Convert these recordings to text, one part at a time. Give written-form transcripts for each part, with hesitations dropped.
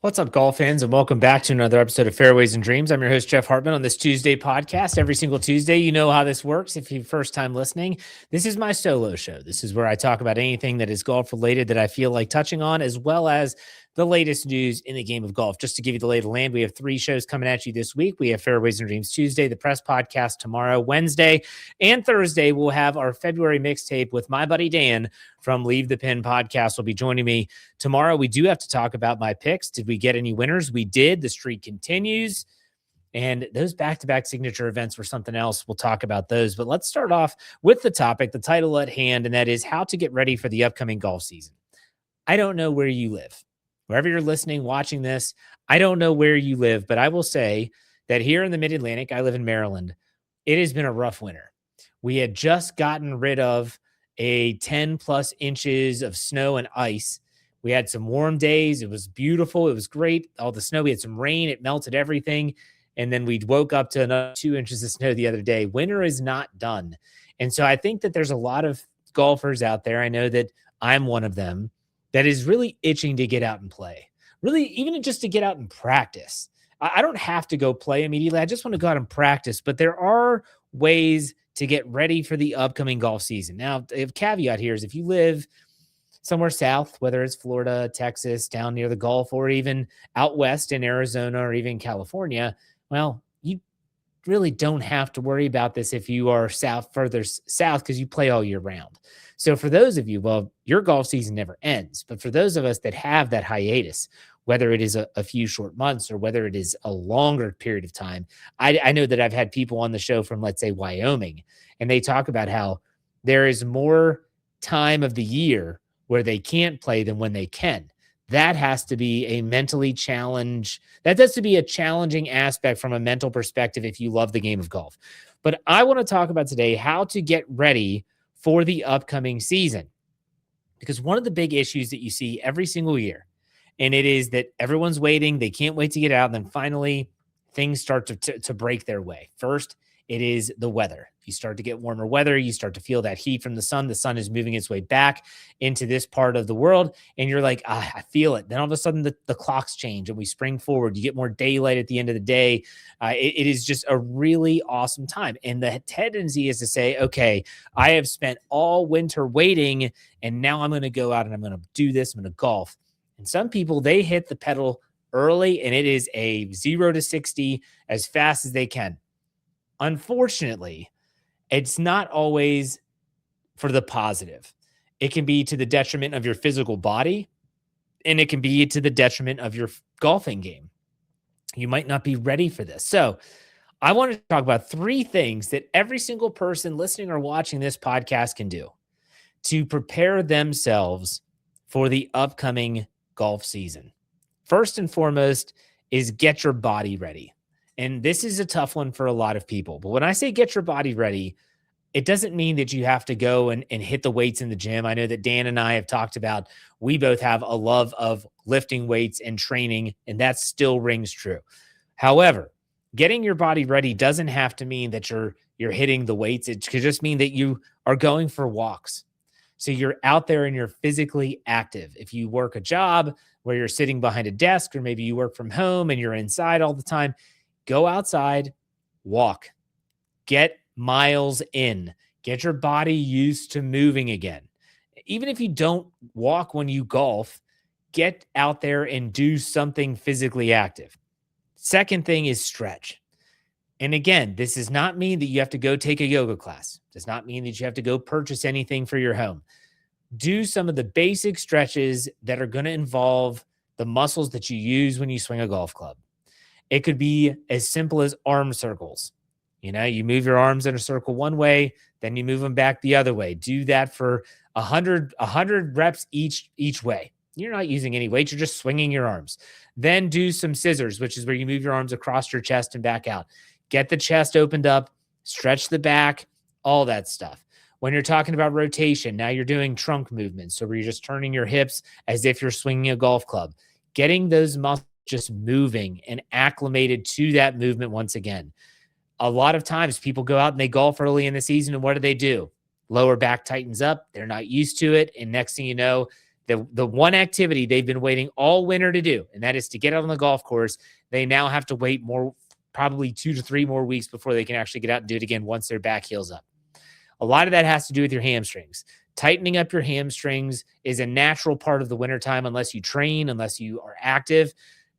What's up, golf fans, and welcome back to another episode of Fairways and Dreams. I'm your host, Jeff Hartman, on this Tuesday podcast. Every single Tuesday, you know how this works. If you're first time listening, this is my solo show. This is where I talk about anything that is golf related that I feel like touching on, as well as the latest news in the game of golf. Just to give you the lay of the land, we have 3 shows coming at you this week. We have Fairways and Dreams Tuesday, the press podcast tomorrow, Wednesday, and Thursday. We'll have our February mixtape with my buddy Dan from Leave the Pin podcast will be joining me tomorrow. We do have to talk about my picks. Did we get any winners? We did. The streak continues. And those back-to-back signature events were something else. We'll talk about those. But let's start off with the topic, the title at hand, and that is how to get ready for the upcoming golf season. I don't know where you live. Wherever you're listening, watching this, I don't know where you live, but I will say that here in the Mid-Atlantic, I live in Maryland, it has been a rough winter. We had just gotten rid of a 10 plus inches of snow and ice. We had some warm days. It was beautiful. It was great. All the snow, we had some rain. It melted everything. And then we woke up to another 2 inches of snow the other day. Winter is not done. And so I think that there's a lot of golfers out there. I know that I'm one of them that is really itching to get out and play. Really, even just to get out and practice. I don't have to go play immediately. I just want to go out and practice. But there are ways to get ready for the upcoming golf season. Now, the caveat here is if you live somewhere south, whether it's Florida, Texas, down near the Gulf, or even out west in Arizona or even California, well, you really don't have to worry about this if you are further south, because you play all year round. So for those of you, well, your golf season never ends. But for those of us that have that hiatus, whether it is a few short months or whether it is a longer period of time, I know that I've had people on the show from, let's say, Wyoming, and they talk about how there is more time of the year where they can't play than when they can. That has to be a mentally challenge. That has to be a challenging aspect from a mental perspective if you love the game of golf. But I want to talk about today how to get ready for the upcoming season. Because one of the big issues that you see every single year, and it is that everyone's waiting, they can't wait to get out, and then finally things start to break their way. First, it is the weather. If you start to get warmer weather, you start to feel that heat from the sun. The sun is moving its way back into this part of the world, and you're like, I feel it. Then all of a sudden the clocks change and we spring forward. You get more daylight at the end of the day. It is just a really awesome time. And the tendency is to say, okay, I have spent all winter waiting, and now I'm going to go out and I'm going to do this. I'm going to golf. And some people, they hit the pedal early, and it is a 0 to 60 as fast as they can. Unfortunately, it's not always for the positive. It can be to the detriment of your physical body, and it can be to the detriment of your golfing game. You might not be ready for this. So I want to talk about 3 things that every single person listening or watching this podcast can do to prepare themselves for the upcoming golf season. First and foremost is get your body ready. And this is a tough one for a lot of people. But when I say get your body ready, it doesn't mean that you have to go and hit the weights in the gym. I know that Dan and I have talked about, we both have a love of lifting weights and training, and that still rings true. However, getting your body ready doesn't have to mean that you're hitting the weights. It could just mean that you are going for walks. So you're out there and you're physically active. If you work a job where you're sitting behind a desk, or maybe you work from home and you're inside all the time, go outside, walk, get miles in, get your body used to moving again. Even if you don't walk when you golf, get out there and do something physically active. Second thing is stretch. And again, this does not mean that you have to go take a yoga class. It does not mean that you have to go purchase anything for your home. Do some of the basic stretches that are going to involve the muscles that you use when you swing a golf club. It could be as simple as arm circles. You know, you move your arms in a circle one way, then you move them back the other way. Do that for 100 reps each way. You're not using any weight. You're just swinging your arms. Then do some scissors, which is where you move your arms across your chest and back out. Get the chest opened up, stretch the back, all that stuff. When you're talking about rotation, now you're doing trunk movements. So where you're just turning your hips as if you're swinging a golf club. Getting those muscles just moving and acclimated to that movement once again. A lot of times people go out and they golf early in the season, and what do? Lower back tightens up. They're not used to it. And next thing you know, The one activity they've been waiting all winter to do, and that is to get out on the golf course. They now have to wait probably 2 to 3 more weeks before they can actually get out and do it again once their back heals up. A lot of that has to do with your hamstrings. Tightening up your hamstrings is a natural part of the wintertime unless you train, unless you are active.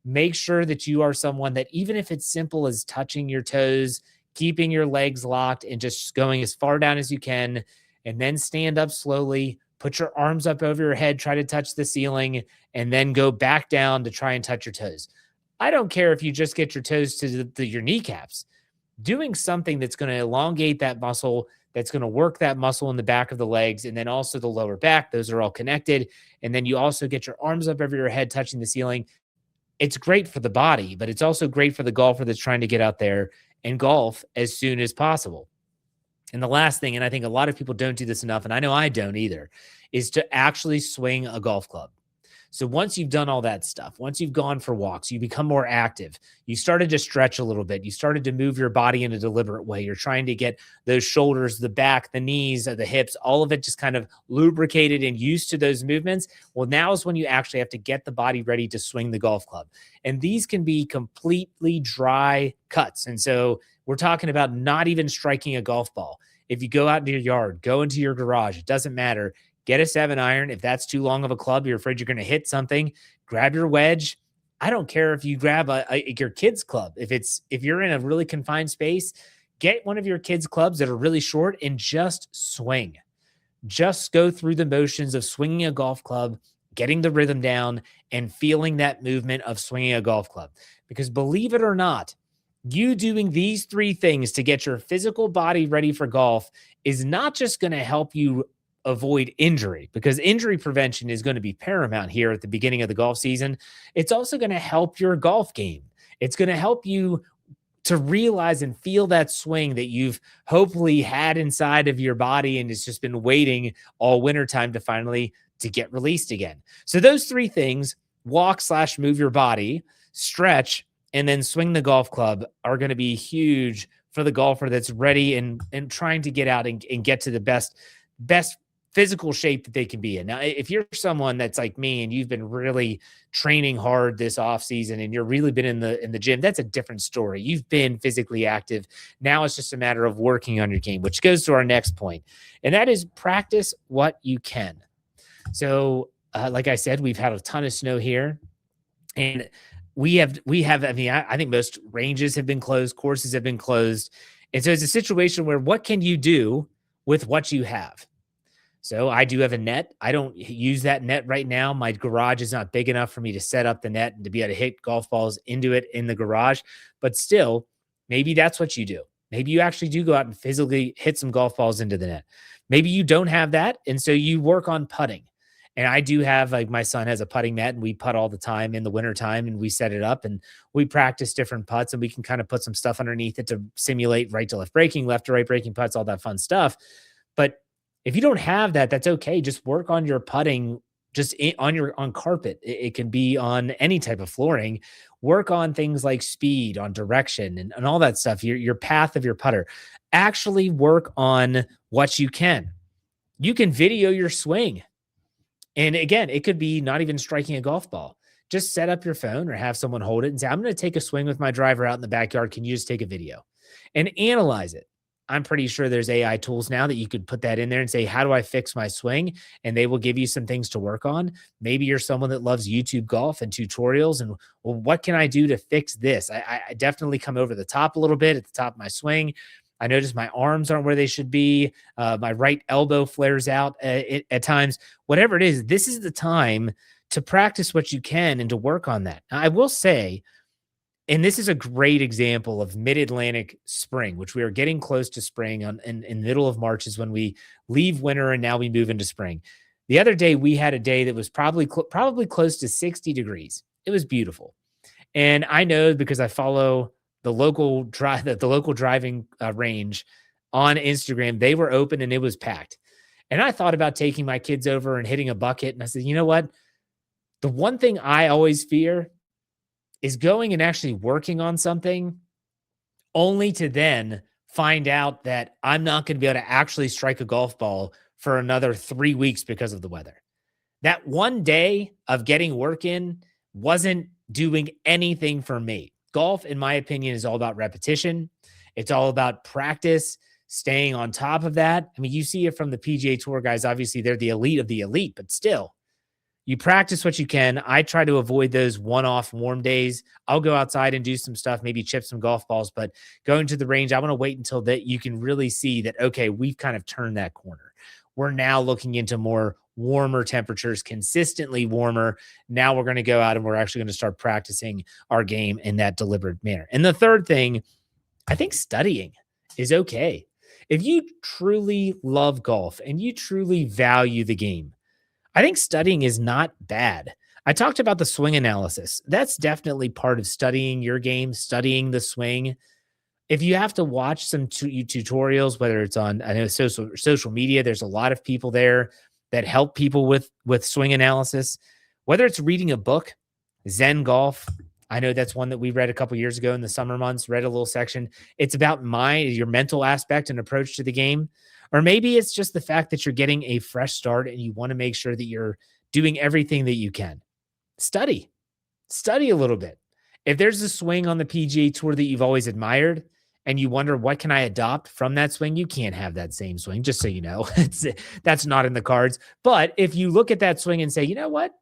Make sure that you are someone that, even if it's simple as touching your toes, keeping your legs locked, and just going as far down as you can, and then stand up slowly, put your arms up over your head, try to touch the ceiling, and then go back down to try and touch your toes. I don't care if you just get your toes to your kneecaps. Doing something that's going to elongate that muscle, that's going to work that muscle in the back of the legs, and then also the lower back. Those are all connected. And then you also get your arms up over your head, touching the ceiling. It's great for the body, but it's also great for the golfer that's trying to get out there and golf as soon as possible. And the last thing, and I think a lot of people don't do this enough, and I know I don't either, is to actually swing a golf club. So once you've done all that stuff, once you've gone for walks, you become more active. You started to stretch a little bit. You started to move your body in a deliberate way. You're trying to get those shoulders, the back, the knees, the hips, all of it just kind of lubricated and used to those movements. Well, now is when you actually have to get the body ready to swing the golf club. And these can be completely dry cuts. And so we're talking about not even striking a golf ball. If you go out into your yard, go into your garage, it doesn't matter. Get a 7-iron. If that's too long of a club, you're afraid you're going to hit something, grab your wedge. I don't care if you grab your kid's club. If you're in a really confined space, get one of your kids' clubs that are really short and just swing. Just go through the motions of swinging a golf club, getting the rhythm down, and feeling that movement of swinging a golf club. Because believe it or not, you doing these 3 things to get your physical body ready for golf is not just going to help you avoid injury, because injury prevention is going to be paramount here at the beginning of the golf season. It's also going to help your golf game. It's going to help you to realize and feel that swing that you've hopefully had inside of your body and it's just been waiting all wintertime to get released again. So those 3 things, walk/move your body, stretch, and then swing the golf club, are going to be huge for the golfer that's ready and trying to get out and get to the best physical shape that they can be in. Now, if you're someone that's like me and you've been really training hard this off season and you're really been in the gym, that's a different story. You've been physically active. Now it's just a matter of working on your game, which goes to our next point, and that is practice what you can. So, like I said, we've had a ton of snow here, and we have. I mean, I think most ranges have been closed, courses have been closed, and so it's a situation where what can you do with what you have? So I do have a net. I don't use that net right now. My garage is not big enough for me to set up the net and to be able to hit golf balls into it in the garage. But still, maybe that's what you do. Maybe you actually do go out and physically hit some golf balls into the net. Maybe you don't have that, and so you work on putting. And I do have, like, my son has a putting net, and we putt all the time in the wintertime, and we set it up and we practice different putts, and we can kind of put some stuff underneath it to simulate right to left breaking, left to right breaking putts, all that fun stuff. But if you don't have that, that's okay. Just work on your putting on carpet. It can be on any type of flooring. Work on things like speed, on direction, and all that stuff, your path of your putter. Actually work on what you can. You can video your swing. And again, it could be not even striking a golf ball. Just set up your phone or have someone hold it and say, I'm going to take a swing with my driver out in the backyard. Can you just take a video and analyze it? I'm pretty sure there's AI tools now that you could put that in there and say, how do I fix my swing? And they will give you some things to work on. Maybe you're someone that loves YouTube golf and tutorials. And, well, what can I do to fix this? I definitely come over the top a little bit at the top of my swing. I notice my arms aren't where they should be. My right elbow flares out at times. Whatever it is, this is the time to practice what you can and to work on that. Now, I will say, and this is a great example of mid-Atlantic spring, which we are getting close to spring in the middle of March is when we leave winter and now we move into spring. The other day, we had a day that was probably close to 60 degrees. It was beautiful. And I know because I follow the local driving range on Instagram, they were open and it was packed. And I thought about taking my kids over and hitting a bucket. And I said, you know what? The one thing I always fear is going and actually working on something only to then find out that I'm not going to be able to actually strike a golf ball for another 3 weeks because of the weather. That one day of getting work in wasn't doing anything for me. Golf, in my opinion, is all about repetition. It's all about practice, staying on top of that. I mean, you see it from the PGA Tour guys. Obviously, they're the elite of the elite, but still, you practice what you can. I try to avoid those one-off warm days. I'll go outside and do some stuff, maybe chip some golf balls, but going to the range, I want to wait until that you can really see that, okay, we've kind of turned that corner. We're now looking into more warmer temperatures, consistently warmer. Now we're going to go out and we're actually going to start practicing our game in that deliberate manner. And the third thing, I think studying is okay. If you truly love golf and you truly value the game, I think studying is not bad. I talked about the swing analysis. That's definitely part of studying your game, studying the swing. If you have to watch some tutorials, whether it's on, I know, social media, there's a lot of people there that help people with swing analysis. Whether it's reading a book, Zen Golf, I know that's one that we read a couple years ago in the summer months, read a little section. It's about your mental aspect and approach to the game. Or maybe it's just the fact that you're getting a fresh start and you want to make sure that you're doing everything that you can. Study a little bit. If there's a swing on the PGA Tour that you've always admired and you wonder, what can I adopt from that swing? You can't have that same swing, just so you know. That's not in the cards. But if you look at that swing and say, you know what?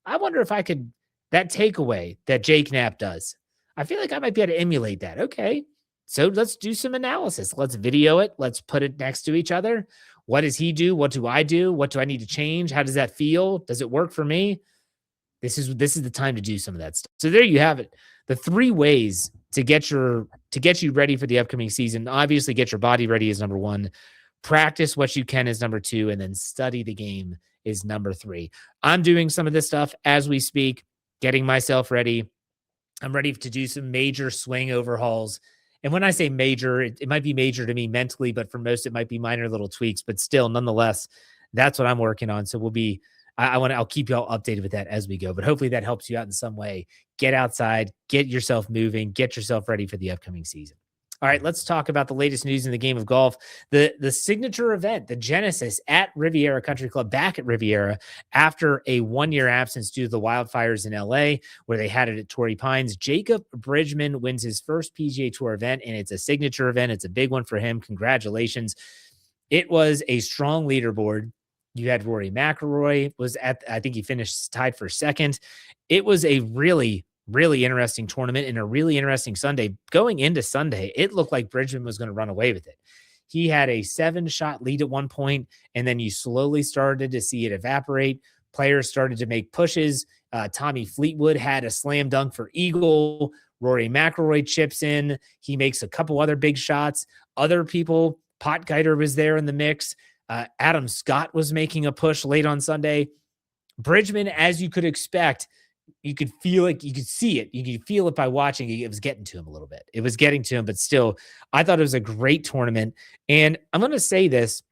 I wonder if I could, that takeaway that Jake Knapp does, I feel like I might be able to emulate that. Okay. So let's do some analysis. Let's video it. Let's put it next to each other. What does he do? What do I do? What do I need to change? How does that feel? Does it work for me? This is the time to do some of that stuff. So there you have it. The 3 ways to get you ready for the upcoming season. Obviously, get your body ready is number 1. Practice what you can is number 2, and then study the game is number 3. I'm doing some of this stuff as we speak, getting myself ready. I'm ready to do some major swing overhauls. And when I say major, it might be major to me mentally, but for most, it might be minor little tweaks. But still, nonetheless, that's what I'm working on. So I'll keep you all updated with that as we go. But hopefully that helps you out in some way. Get outside, get yourself moving, get yourself ready for the upcoming season. All right, let's talk about the latest news in the game of golf. The signature event, the Genesis at Riviera Country Club, back at Riviera after a 1-year absence due to the wildfires in LA, where they had it at Torrey Pines. Jacob Bridgman wins his first PGA Tour event, and it's a signature event. It's a big one for him. Congratulations. It was a strong leaderboard. You had Rory McIlroy I think he finished tied for second. It was a really interesting tournament and a really interesting Sunday. Going into Sunday, it looked like Bridgman was going to run away with it. He had a 7-shot lead at one point, and then you slowly started to see it evaporate. Players started to make pushes. Tommy Fleetwood had a slam dunk for eagle. Rory McIlroy chips in. He makes a couple other big shots. Other people, Potgieter was there in the mix. Adam Scott was making a push late on Sunday. Bridgman, as you could expect, you could feel it. You could see it. You could feel it by watching. It was getting to him a little bit. It was getting to him, but still, I thought it was a great tournament. And I'm going to say this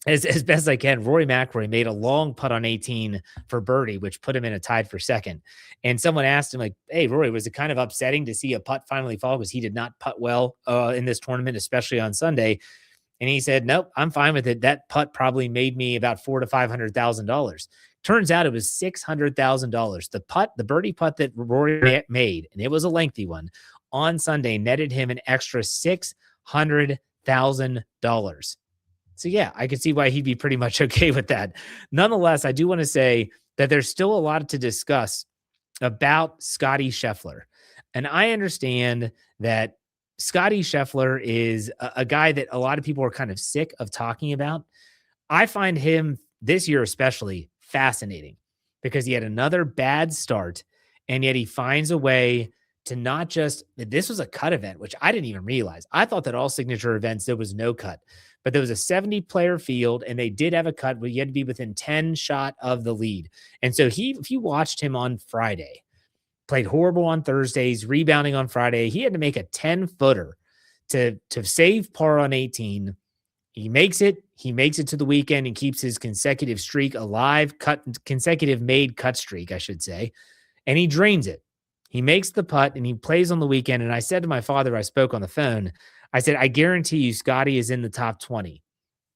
as best I can. Rory McIlroy made a long putt on 18 for birdie, which put him in a tied for second. And someone asked him, like, hey, Rory, was it kind of upsetting to see a putt finally fall? Because he did not putt well in this tournament, especially on Sunday. And he said, nope, I'm fine with it. That putt probably made me about $400,000 to $500,000. Turns out it was $600,000. The birdie putt that Rory made, and it was a lengthy one, on Sunday netted him an extra $600,000. So yeah, I could see why he'd be pretty much okay with that. Nonetheless, I do want to say that there's still a lot to discuss about Scottie Scheffler. And I understand that Scottie Scheffler is a guy that a lot of people are kind of sick of talking about. I find him this year especially fascinating because he had another bad start, and yet he finds a way to not just, this was a cut event, which I didn't even realize. I thought that all signature events, there was no cut, but there was a 70-player field, and they did have a cut where you had to be within 10 shot of the lead. And so if you watched him on Friday, played horrible on Thursdays, rebounding on Friday. He had to make a 10-footer to save par on 18. He makes it to the weekend and keeps his consecutive streak alive, consecutive made cut streak, I should say. And he drains it. He makes the putt and he plays on the weekend. And I said to my father, I spoke on the phone, I said, I guarantee you Scottie is in the top 20.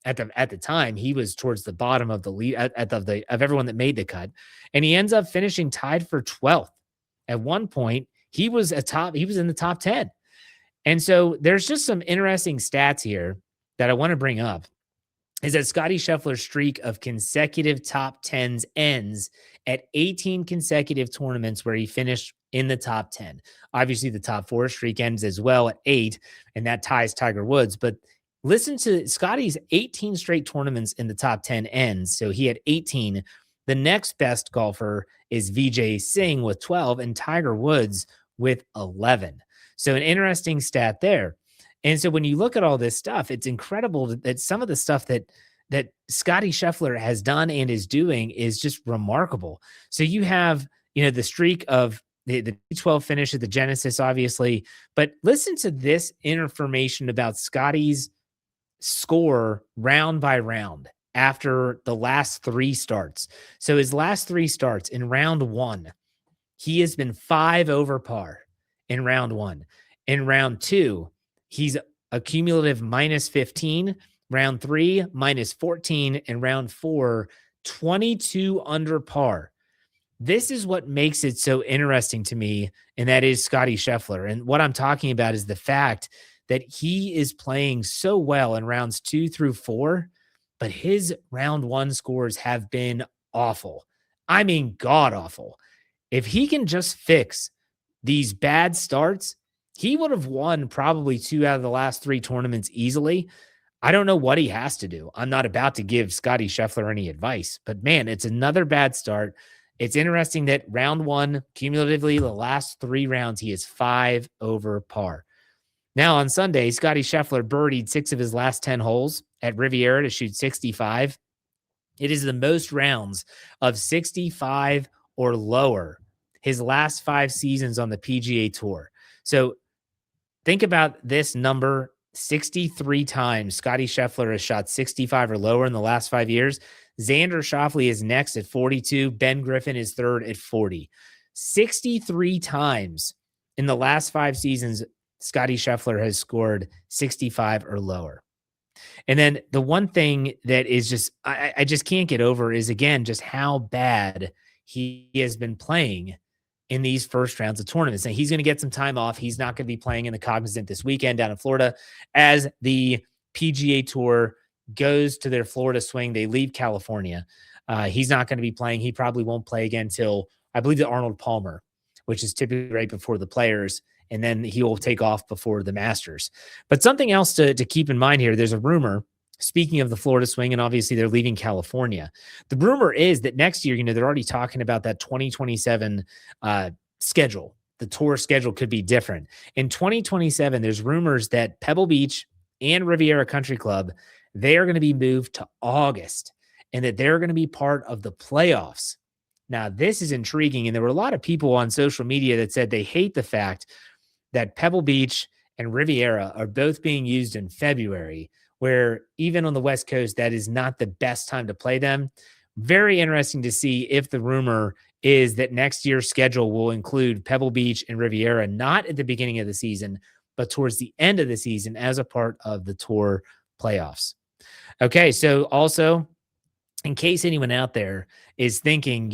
at the time, he was towards the bottom of the lead of everyone that made the cut, and he ends up finishing tied for 12th. At one point, he was in the top 10. And so there's just some interesting stats here that I want to bring up is that Scottie Scheffler's streak of consecutive top 10s ends at 18 consecutive tournaments where he finished in the top 10. Obviously, the top 4 streak ends as well at 8, and that ties Tiger Woods. But listen to Scottie's 18 straight tournaments in the top 10 ends. So he had 18. The next best golfer is Vijay Singh with 12 and Tiger Woods with 11. So an interesting stat there. And so when you look at all this stuff, it's incredible that some of the stuff that Scottie Scheffler has done and is doing is just remarkable. So you have, the streak of the 12 finish at the Genesis, obviously, but listen to this information about Scottie's score round by round after the last 3 starts. So his last 3 starts in round 1, he has been 5 over par in round 1. In round 2, he's a cumulative minus 15, round 3, minus 14, and round 4, 22 under par. This is what makes it so interesting to me, and that is Scottie Scheffler. And what I'm talking about is the fact that he is playing so well in rounds 2 through 4, but his round 1 scores have been awful. I mean, god awful. If he can just fix these bad starts, he would have won probably 2 out of the last 3 tournaments easily. I don't know what he has to do. I'm not about to give Scottie Scheffler any advice, but man, it's another bad start. It's interesting that round 1, cumulatively, the last 3 rounds, he is 5 over par. Now on Sunday, Scottie Scheffler birdied 6 of his last 10 holes at Riviera to shoot 65. It is the most rounds of 65 or lower his last 5 seasons on the PGA Tour. So think about this number. 63 times Scottie Scheffler has shot 65 or lower in the last 5 years. Xander Schauffele is next at 42. Ben Griffin is third at 40. 63 times in the last 5 seasons, Scottie Scheffler has scored 65 or lower. And then the one thing that is just, I just can't get over is, again, just how bad he has been playing in these first rounds of tournaments. And he's going to get some time off. He's not going to be playing in the Cognizant this weekend down in Florida as the PGA Tour goes to their Florida swing. They leave California. He's not going to be playing. He probably won't play again till, I believe, the Arnold Palmer, which is typically right before the Players. And then he will take off before the Masters. But something else to keep in mind here, there's a rumor, speaking of the Florida swing, and obviously they're leaving California. The rumor is that next year, they're already talking about that 2027 schedule. The tour schedule could be different. In 2027, there's rumors that Pebble Beach and Riviera Country Club, they are going to be moved to August, and that they're going to be part of the playoffs. Now, this is intriguing, and there were a lot of people on social media that said they hate the fact that Pebble Beach and Riviera are both being used in February, where even on the West Coast, that is not the best time to play them. Very interesting to see if the rumor is that next year's schedule will include Pebble Beach and Riviera, not at the beginning of the season, but towards the end of the season as a part of the tour playoffs. Okay, so also, in case anyone out there is thinking,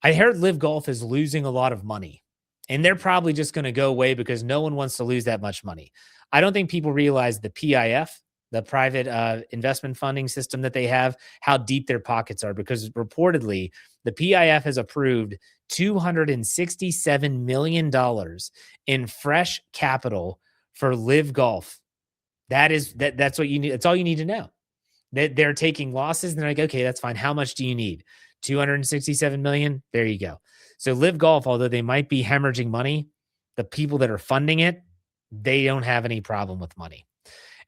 I heard Live Golf is losing a lot of money, and they're probably just going to go away because no one wants to lose that much money. I don't think people realize the PIF, the private investment funding system that they have, how deep their pockets are, because reportedly the PIF has approved $267 million in fresh capital for Live Golf. That's what you need. That's all you need to know. That they're taking losses and they're like, okay, that's fine. How much do you need? 267 million. There you go. So Live Golf, although they might be hemorrhaging money, the people that are funding it, they don't have any problem with money.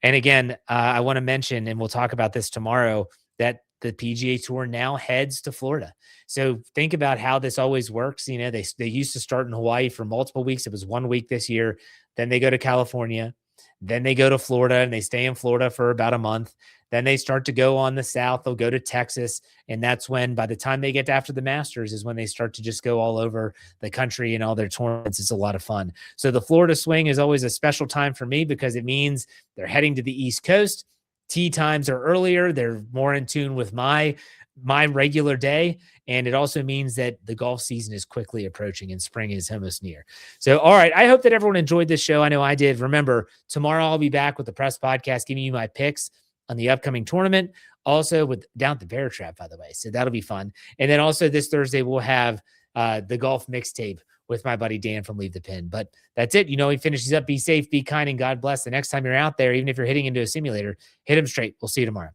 And again, I want to mention, and we'll talk about this tomorrow, that the PGA Tour now heads to Florida. So think about how this always works. They used to start in Hawaii for multiple weeks. It was 1 week this year. Then they go to California. Then they go to Florida, and they stay in Florida for about a month. Then they start to go on the south. They'll go to Texas. And that's when, by the time they get to after the Masters, is when they start to just go all over the country and all their tournaments. It's a lot of fun. So the Florida swing is always a special time for me because it means they're heading to the East Coast. tee times are earlier. They're more in tune with my regular day. And it also means that the golf season is quickly approaching and spring is almost near. So, all right. I hope that everyone enjoyed this show. I know I did. Remember, tomorrow I'll be back with the press podcast, giving you my picks on the upcoming tournament. Also with down at the Bear Trap, by the way. So that'll be fun. And then also this Thursday, we'll have the golf mixtape with my buddy Dan from Leave the Pin. But that's it. He finishes up. Be safe, be kind, and God bless. The next time you're out there, even if you're hitting into a simulator, hit him straight. We'll see you tomorrow.